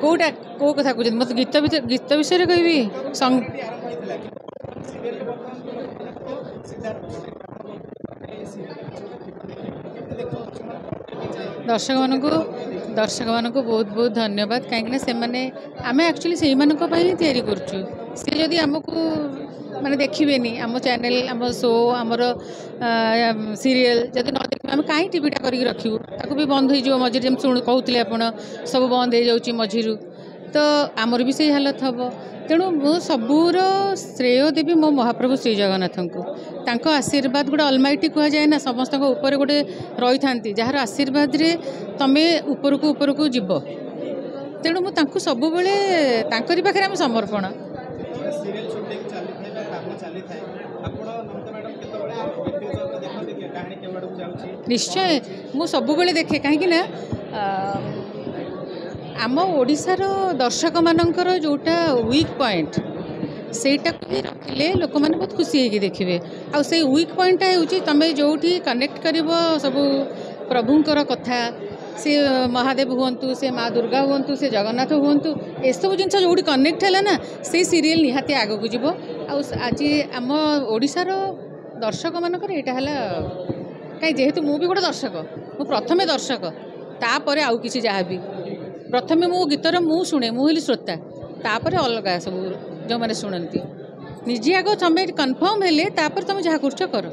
कौटा कौ कथा कहते मत गीत विषय कहबी दर्शक मान बहुत बहुत धन्यवाद कहीं से आम एक्चुअली से तैयारी करुचु सी जदि आमको माने देखिए आम चैनल आम शो आमर सीरियल जब न देखिए आम कहीं टीवीटा करके रखू ताकू भी बंद हो मझे जमी शुणु कहते आप सब बंद हो जाऊँगी मझिरू तो आमर भी से हालत हम तेणु मु सबूर श्रेय देवी मो महाप्रभु श्री जगन्नाथ को आशीर्वाद गोटे अलमाइटी कह जाए ना समस्त ऊपर गोटे रही था जार आशीर्वाद रे तमें उपरकू जीव तेणु मुझे सब पाखे आम समर्पण निश्चय मु सब देखे कहीं आम ओडिशार दर्शक मानकर जोटा वीक पॉइंट सेटा रखिले लोक मैंने बहुत खुशी होगी देखिए आ से वीक पॉइंटा हूँ तुम जो कनेक्ट कर सब प्रभुंर कथा से महादेव हूँ से माँ दुर्गा हूँ से जगन्नाथ हूँ ये सब जिन जो कनेक्ट है ना से सीरियल निहाती आग को जीव आज आम ओडिशार दर्शक मानकर यहाँ है कहीं जेहेतु मु भी गोटे दर्शक मु प्रथमे दर्शक तापर आउ किसी जहाँ भी प्रथमे मो गीतर मु शुणे मुझे श्रोता तापर अलग सब जो मैंने शुणती निजे आग तुम कन्फर्म हेले तुम जहाँ कर